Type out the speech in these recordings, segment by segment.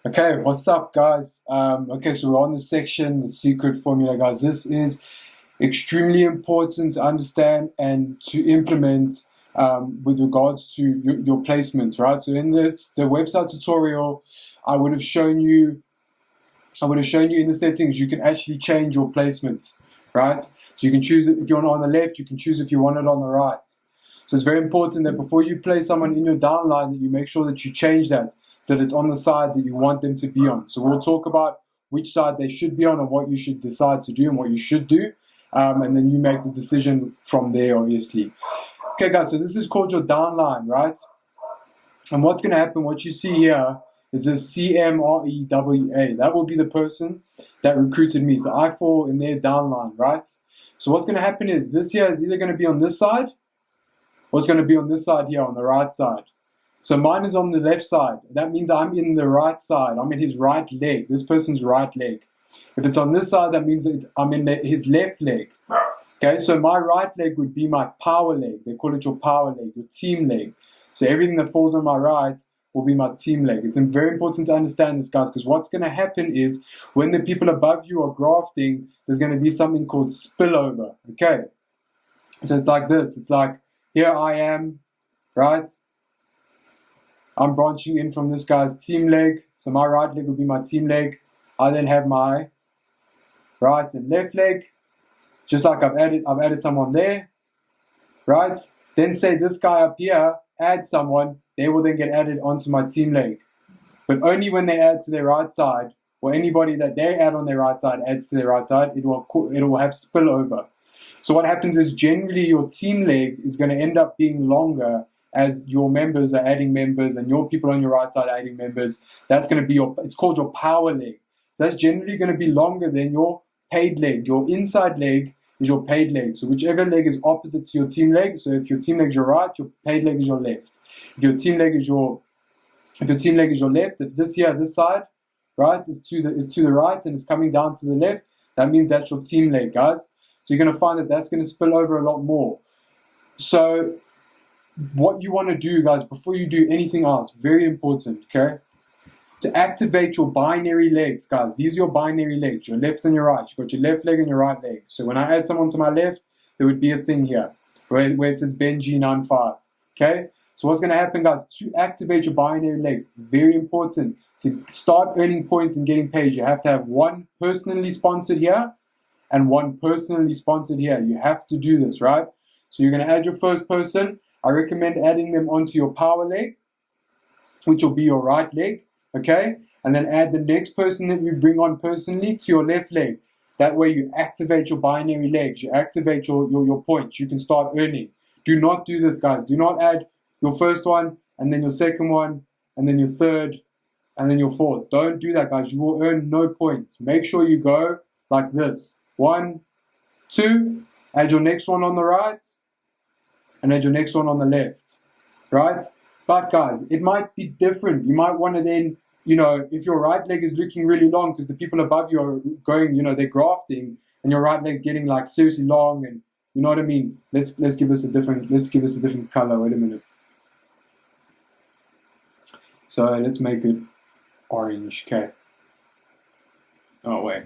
Okay, what's up, guys? Okay, so we're on the section, the secret formula, guys. This is extremely important to understand and to implement with regards to your placement, right? So in the website tutorial, I would have shown you, in the settings, you can actually change your placement, right? So you can choose it if you want it on the left, you can choose if you want it on the right. So it's very important that before you place someone in your downline, that you make sure that you change that so that it's on the side that you want them to be on. So we'll talk about which side they should be on and what you should decide to do and what you should do. And then you make the decision from there, obviously. Okay, guys, so this is called your downline, right? And what's going to happen, what you see here, is this CMREWA. That will be the person that recruited me. So I fall in their downline, right? So what's going to happen is this here is either going to be on this side or it's going to be on this side here, on the right side. So mine is on the left side. That means I'm in the right side. I'm in his right leg, this person's right leg. If it's on this side, that means I'm in his left leg. Okay, so my right leg would be my power leg. They call it your power leg, your team leg. So everything that falls on my right will be my team leg. It's very important to understand this, guys, because what's going to happen is when the people above you are grafting, there's going to be something called spillover. Okay, so it's like this. It's like, here I am, right? I'm branching in from this guy's team leg. So my right leg will be my team leg. I then have my right and left leg. Just like I've added someone there, right? Then say this guy up here, add someone, they will then get added onto my team leg. But only when they add to their right side, or anybody that they add on their right side adds to their right side, it will have spillover. So what happens is generally your team leg is going to end up being longer as your members are adding members and your people on your right side are adding members. That's going to be it's called your power leg. So that's generally going to be longer than your paid leg. Your inside leg is your paid leg. So whichever leg is opposite to your team leg. So if your team leg is your right, your paid leg is your left. If your team leg is your left, if this side, right, is to the right and is coming down to the left, that means that's your team leg, guys. So you're going to find that that's going to spill over a lot more. So what you want to do, guys, before you do anything else, very important, okay? To activate your binary legs, guys. These are your binary legs, your left and your right. You've got your left leg and your right leg. So when I add someone to my left, there would be a thing here where it says Benji95, okay? So what's going to happen, guys, to activate your binary legs, very important. To start earning points and getting paid, you have to have one personally sponsored here and one personally sponsored here. You have to do this, right? So you're going to add your first person. I recommend adding them onto your power leg, which will be your right leg, okay? And then add the next person that you bring on personally to your left leg. That way you activate your binary legs. You activate your points. You can start earning. Do not do this, guys. Do not add your first one and then your second one and then your third and then your fourth. Don't do that, guys. You will earn no points. Make sure you go like this. 1, 2, add your next one on the right, and add your next one on the left, right? But guys, it might be different. You might want to then, if your right leg is looking really long because the people above you are going, they're grafting, and your right leg getting like seriously long, and you know what I mean? Let's give this a different color. Wait a minute. So let's make it orange. Okay. Oh wait.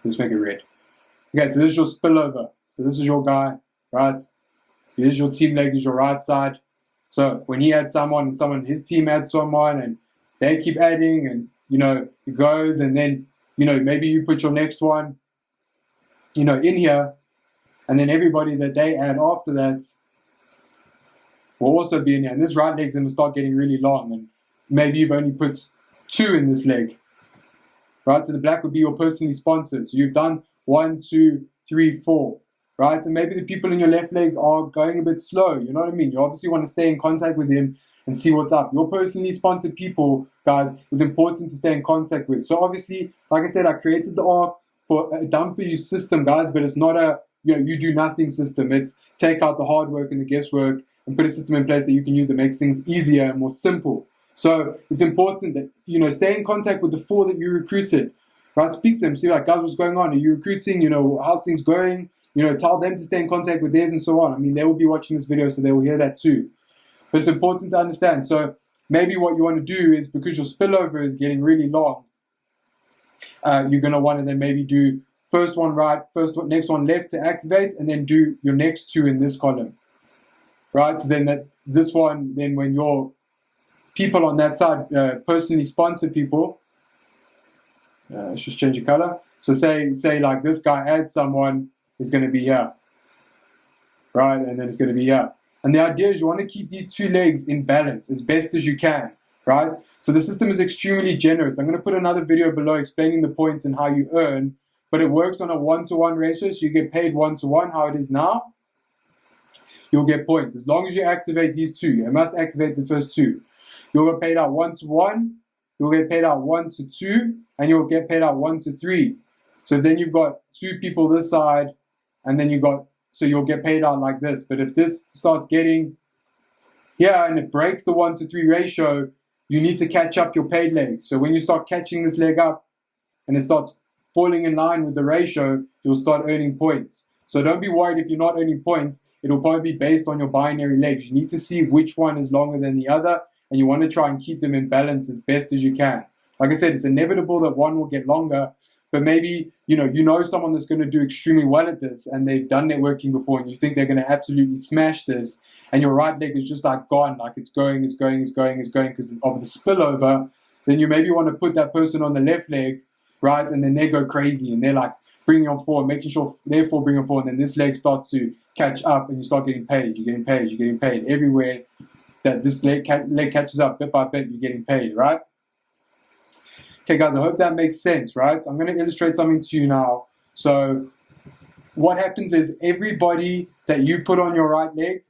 Let's make it red. Okay, so this is your spillover. So this is your guy, right? Here's your team leg, is your right side. So when he adds someone and his team adds someone and they keep adding and, it goes and then, maybe you put your next one, in here and then everybody that they add after that will also be in here. And this right leg's going to start getting really long and maybe you've only put 2 in this leg, right? So the black would be your personally sponsored. So you've done 1, 2, 3, 4, right? And maybe the people in your left leg are going a bit slow. You know what I mean? You obviously want to stay in contact with them and see what's up. Your personally sponsored people, guys, is important to stay in contact with. So obviously, like I said, I created the arc for a done for you system, guys, but it's not a you do nothing system. It's take out the hard work and the guesswork and put a system in place that you can use that makes things easier and more simple. So it's important that stay in contact with the 4 that you recruited. Right, speak to them, see like, guys, what's going on? Are you recruiting? How's things going? Tell them to stay in contact with theirs and so on. I mean, they will be watching this video, so they will hear that too. But it's important to understand. So maybe what you want to do is, because your spillover is getting really long, you're going to want to then maybe do first one right, next one left to activate, and then do your next two in this column. Right? So then this one, then when your people on that side, personally sponsored people, let's just change the color. So say like this guy adds someone, is going to be here. Right? And then it's going to be here. And the idea is you want to keep these two legs in balance as best as you can. Right? So the system is extremely generous. I'm going to put another video below explaining the points and how you earn, but it works on a 1-to-1 ratio, so you get paid 1-to-1, how it is now. You'll get points. As long as you activate these two, you must activate the first two. You'll get paid out 1-to-1, you'll get paid out 1-to-2, and you'll get paid out 1-to-3. So then you've got two people this side, and then so you'll get paid out like this. But if this starts getting here and it breaks the 1-to-3 ratio, you need to catch up your paid leg. So when you start catching this leg up and it starts falling in line with the ratio, you'll start earning points. So don't be worried if you're not earning points. It'll probably be based on your binary legs. You need to see which one is longer than the other, and you want to try and keep them in balance as best as you can. Like I said, it's inevitable that one will get longer, but maybe you know someone that's going to do extremely well at this, and they've done networking before, and you think they're going to absolutely smash this, and your right leg is just like gone, like it's going because of the spillover. Then you maybe want to put that person on the left leg, right, and then they go crazy, and they're like bringing on forward, making sure therefore bring on forward, and then this leg starts to catch up, and you start getting paid. You're getting paid. You're getting paid everywhere that this leg catches up, bit by bit. You're getting paid, right? Okay, guys, I hope that makes sense, right? I'm going to illustrate something to you now. So what happens is everybody that you put on your right leg,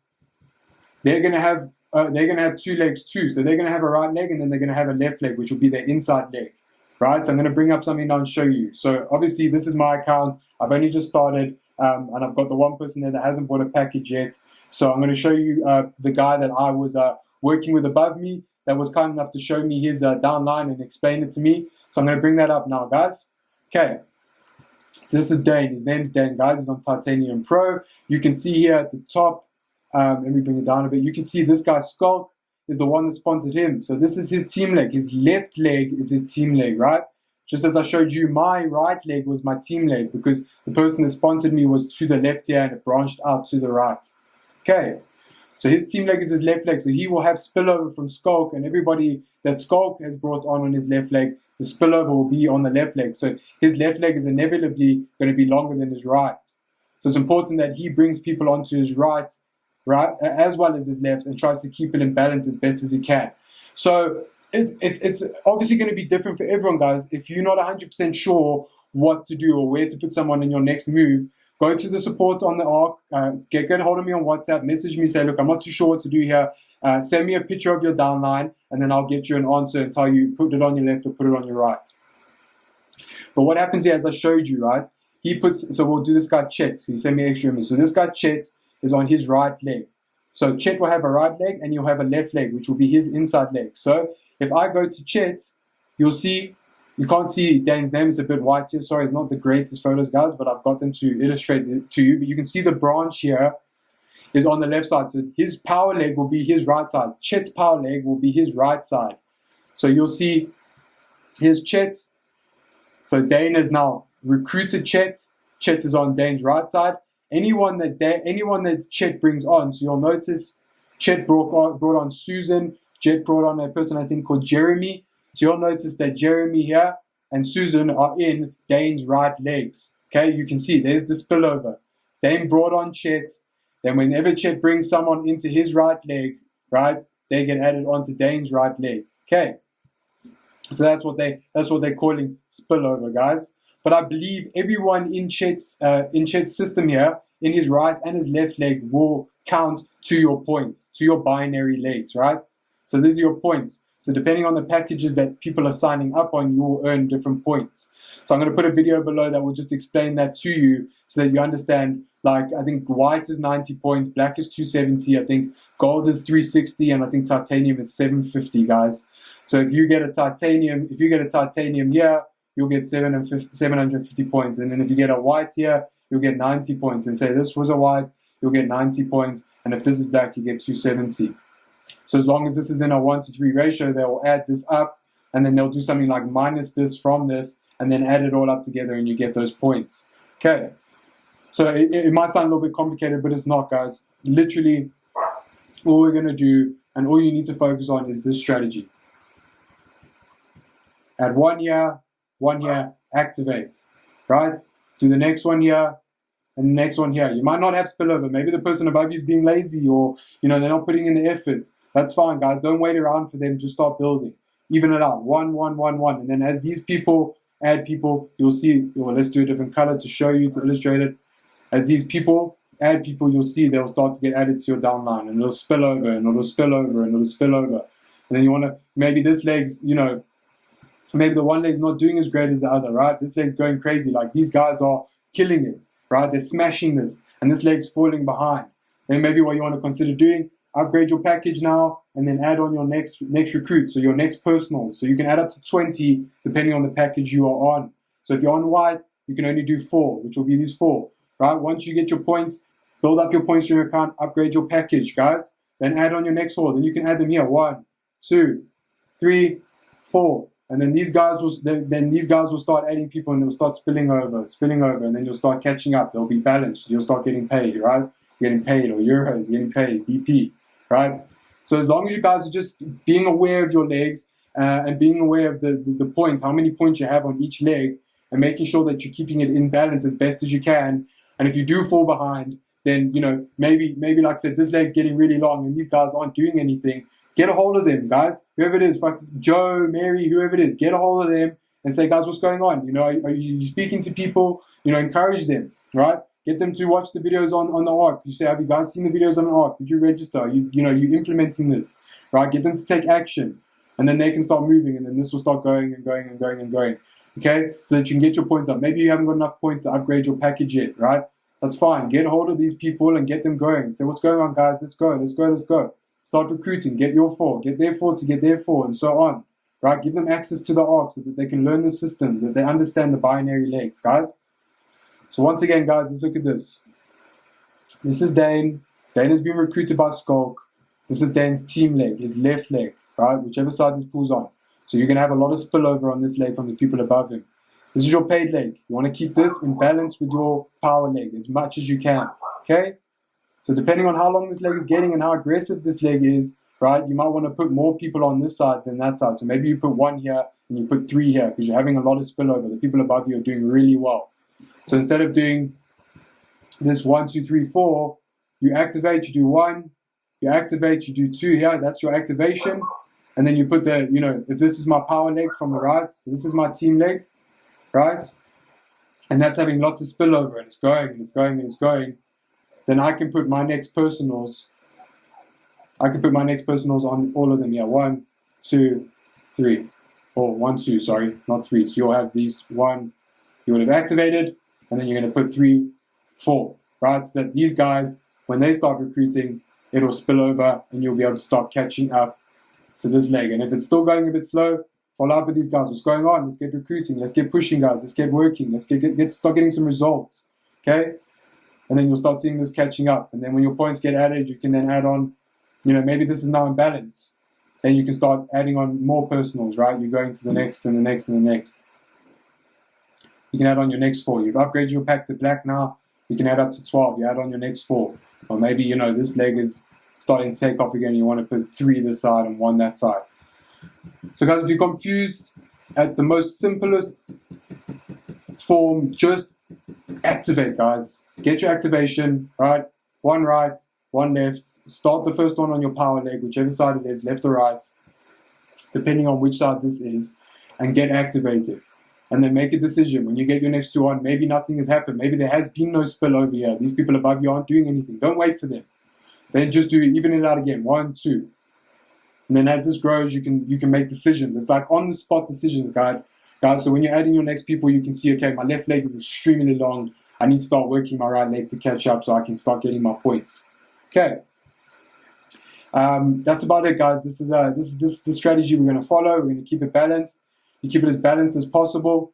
they're going to have two legs too. So they're going to have a right leg, and then they're going to have a left leg, which will be their inside leg. Right, so I'm going to bring up something now and show you. So obviously this is my account. I've only just started, and I've got the one person there that hasn't bought a package yet. So I'm going to show you the guy that I was working with above me that was kind enough to show me his downline and explain it to me. So I'm going to bring that up now, guys. Okay, so this is Dane. His name's Dane, guys. He's on Titanium Pro. You can see here at the top, let me bring it down a bit. You can see this guy, Skulk, is the one that sponsored him. So this is his team leg. His left leg is his team leg, right? Just as I showed you, my right leg was my team leg because the person that sponsored me was to the left here and it branched out to the right. Okay, so his team leg is his left leg. So he will have spillover from Skulk, and everybody that Skulk has brought on his left leg, the spillover will be on the left leg. So his left leg is inevitably going to be longer than his right. So it's important that he brings people onto his right, as well as his left, and tries to keep it in balance as best as he can. So it's obviously going to be different for everyone, guys. If you're not 100% sure what to do or where to put someone in your next move, go to the support on the ARC, get hold of me on WhatsApp, message me, say, look, I'm not too sure what to do here. Send me a picture of your downline, and then I'll get you an answer and tell you put it on your left or put it on your right. But what happens here, as I showed you, right? So we'll do this guy Chet. He sent me extra images. So this guy Chet is on his right leg. So Chet will have a right leg and you'll have a left leg, which will be his inside leg. So if I go to Chet, you'll see, you can't see Dane's name, it's a bit white here. Sorry, it's not the greatest photos, guys, but I've got them to illustrate it to you. But you can see the branch here is on the left side. So his power leg will be his right side. Chet's power leg will be his right side. So you'll see here's Chet. So Dane has now recruited Chet. Chet is on Dane's right side. Anyone that Chet brings on, so you'll notice Chet brought on Susan. Chet brought on a person I think called Jeremy. So you'll notice that Jeremy here and Susan are in Dane's right legs. Okay, you can see there's the spillover. Dane brought on Chet. Then whenever Chet brings someone into his right leg, right, they get added onto Dane's right leg. Okay, so that's what they're calling spillover, guys. But I believe everyone in Chet's system here, in his right and his left leg, will count to your points, to your binary legs, right? So these are your points. So depending on the packages that people are signing up on, you will earn different points. So I'm going to put a video below that will just explain that to you so that you understand, like, I think white is 90 points, black is 270, I think gold is 360, and I think titanium is 750, guys. So if you get a titanium here, you'll get 750 points. And then if you get a white here, you'll get 90 points. And say this was a white, you'll get 90 points. And if this is black, you get 270. So as long as this is in a 1-to-3 ratio, they will add this up, and then they'll do something like minus this from this, and then add it all up together, and you get those points. Okay. So it might sound a little bit complicated, but it's not, guys. Literally, all we're going to do, and all you need to focus on, is this strategy. Add 1 here, activate, right? Do the next one here, and the next one here. You might not have spillover. Maybe the person above you is being lazy, or they're not putting in the effort. That's fine, guys. Don't wait around for them. Just start building. Even it out. 1, 1, 1, 1. And then as these people add people, you'll see. Well, let's do a different color to show you, to illustrate it. As these people add people, you'll see they'll start to get added to your downline, and it'll spill over, and it'll spill over, and it'll spill over. And then you want to, maybe this leg's, maybe the one leg's not doing as great as the other, right? This leg's going crazy. Like, these guys are killing it, right? They're smashing this, and this leg's falling behind. Then maybe what you want to consider doing, upgrade your package now, and then add on your next recruit, so your next personal. So you can add up to 20 depending on the package you are on. So if you're on white, you can only do 4, which will be these 4. Right? Once you get your points, build up your points in your account, upgrade your package, guys. Then add on your next 4. Then you can add them here. 1, 2, 3, 4. And then these guys will start adding people, and they'll start spilling over, and then you'll start catching up. They'll be balanced. You'll start getting paid, right? You're getting paid, or euros, getting paid, BP, right? So as long as you guys are just being aware of your legs and being aware of the points, how many points you have on each leg, and making sure that you're keeping it in balance as best as you can. And if you do fall behind, then, maybe like I said, this leg getting really long and these guys aren't doing anything, get a hold of them, guys. Whoever it is, like Joe, Mary, whoever it is, get a hold of them and say, guys, what's going on? Are you speaking to people? Encourage them, right? Get them to watch the videos on the ARC. You say, have you guys seen the videos on the ARC? Did you register? You implementing this, right? Get them to take action, and then they can start moving, and then this will start going and going and going and going. Okay, so that you can get your points up. Maybe you haven't got enough points to upgrade your package yet, right? That's fine. Get hold of these people and get them going. Say, what's going on, guys? Let's go, let's go, let's go. Start recruiting. Get your 4. Get their 4 to get their 4, and so on, right? Give them access to the ARC so that they can learn the systems, that they understand the binary legs, guys. So once again, guys, let's look at this. This is Dane. Dane has been recruited by Skulk. This is Dane's team leg, his left leg, right? Whichever side this pulls on. So you're going to have a lot of spillover on this leg from the people above him. This is your paid leg. You want to keep this in balance with your power leg as much as you can. Okay? So depending on how long this leg is getting and how aggressive this leg is, right, you might want to put more people on this side than that side. So maybe you put 1 here and you put 3 here because you're having a lot of spillover. The people above you are doing really well. So instead of doing this 1, 2, 3, 4, you activate, you do 1, you activate, you do 2 here. That's your activation. And then you put the, if this is my power leg from the right, this is my team leg, right? And that's having lots of spillover, and it's going, and it's going, and it's going. Then I can put my next personals. On all of them here. 1, 2, 3. Or 1, 2, sorry, not 3. So you'll have these 1, you would have activated, and then you're going to put 3, 4, right? So that these guys, when they start recruiting, it'll spill over, and you'll be able to start catching up to this leg. And if it's still going a bit slow, follow up with these guys. What's going on? Let's get recruiting. Let's get pushing, guys. Let's get working. Let's start getting some results. Okay? And then you'll start seeing this catching up. And then when your points get added, you can then add on, maybe this is now in balance. Then you can start adding on more personals, right? You're going to the next and the next and the next. You can add on your next 4. You've upgraded your pack to black now. You can add up to 12. You add on your next 4. Or maybe, this leg is starting to take off again. You want to put 3 this side and 1 that side. So guys, if you're confused, at the most simplest form, just activate, guys. Get your activation, right? 1 right, 1 left. Start the first one on your power leg, whichever side it is, left or right, depending on which side this is, and get activated. And then make a decision. When you get your next 2 on, maybe nothing has happened. Maybe there has been no spill over here. These people above you aren't doing anything. Don't wait for them. Then just do it, even it out again. 1, 2. And then as this grows, you can make decisions. It's like on the spot decisions, guys. So when you're adding your next people, you can see, okay, my left leg is extremely long. I need to start working my right leg to catch up so I can start getting my points. Okay. That's about it, guys. This is the strategy we're going to follow. We're going to keep it balanced. You keep it as balanced as possible.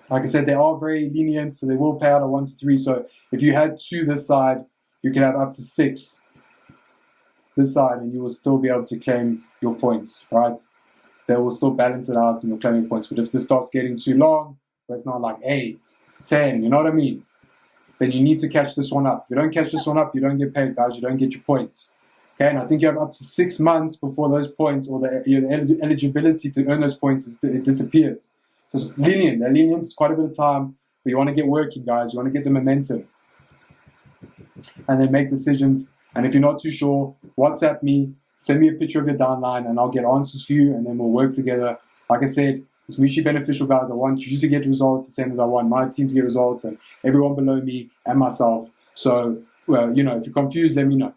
Like I said, they are very lenient, so they will pay out a 1 to 3. So if you had 2 this side, you can have up to 6 this side, and you will still be able to claim your points, right? They will still balance it out and you'll claim your points. But if this starts getting too long, where it's not like 8, 10, you know what I mean? Then you need to catch this one up. If you don't catch this one up, you don't get paid, guys. You don't get your points. Okay, and I think you have up to 6 months before those points or the eligibility to earn those points it disappears. So it's lenient. They're lenient. It's quite a bit of time, but you want to get working, guys. You want to get the momentum, and then make decisions. And if you're not too sure, WhatsApp me, send me a picture of your downline, and I'll get answers for you, and then we'll work together. Like I said, it's mutually beneficial, guys. I want you to get results the same as I want my team to get results, and everyone below me and myself. So, if you're confused, let me know.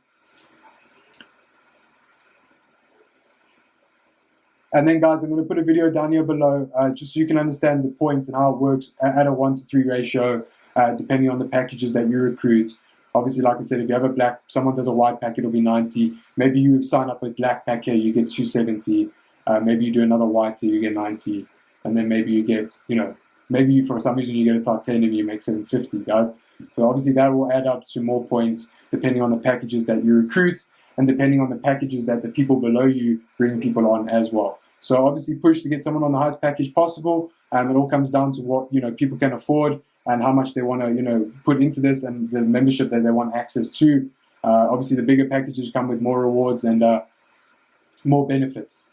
And then, guys, I'm going to put a video down here below just so you can understand the points and how it works at a 1-to-3 ratio, depending on the packages that you recruit. Obviously, like I said, if you have someone does a white pack, it'll be 90. Maybe you sign up with black pack here, you get 270. Maybe you do another white here, you get 90. And then maybe you get, maybe for some reason you get a titanium, you make 750, guys. So obviously that will add up to more points depending on the packages that you recruit and depending on the packages that the people below you bring people on as well. So obviously push to get someone on the highest package possible. It all comes down to what, people can afford and how much they want to, put into this and the membership that they want access to. Obviously the bigger packages come with more rewards and more benefits.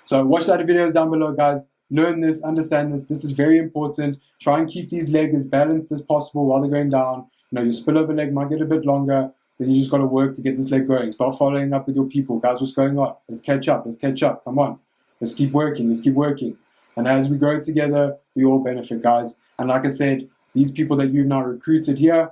So watch the other videos down below, guys. Learn this, understand this. This is very important. Try and keep these legs as balanced as possible while they're going down. Your spillover leg might get a bit longer. Then you just got to work to get this leg going. Start following up with your people. Guys, what's going on? Let's catch up. Let's catch up. Come on. Let's keep working. Let's keep working. And as we grow together, we all benefit, guys. And like I said, these people that you've now recruited here,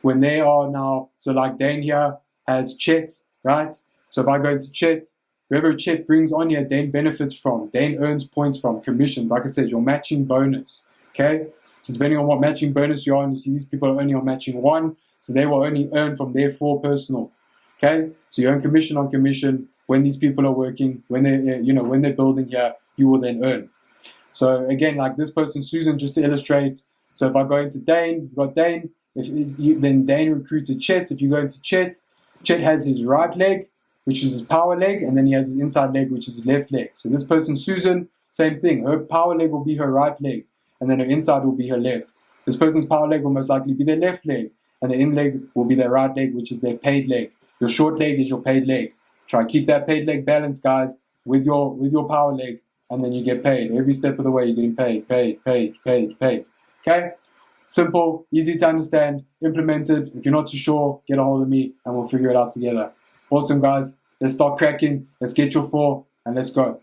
when they are now, so like Dane here has Chet, right? So if I go into Chet, whoever Chet brings on here, Dane benefits from. Dane earns points from, commissions. Like I said, your matching bonus, okay? So depending on what matching bonus you're on, you see these people are only on matching 1, so they will only earn from their 4 personal, okay? So you earn commission on commission when these people are working, when they're, when they're building here, you will then earn. So again, like this person, Susan, just to illustrate, so if I go into Dane, you've got Dane, then Dane recruited Chet. If you go into Chet, Chet has his right leg, which is his power leg, and then he has his inside leg, which is his left leg. So this person, Susan, same thing. Her power leg will be her right leg, and then her inside will be her left. This person's power leg will most likely be their left leg, and the in leg will be their right leg, which is their paid leg. Your short leg is your paid leg. Try to keep that paid leg balanced, guys, with your power leg, and then you get paid. Every step of the way, you're getting paid. Okay? Simple, easy to understand, implemented. If you're not too sure, get a hold of me, and we'll figure it out together. Awesome, guys. Let's start cracking. Let's get your 4, and let's go.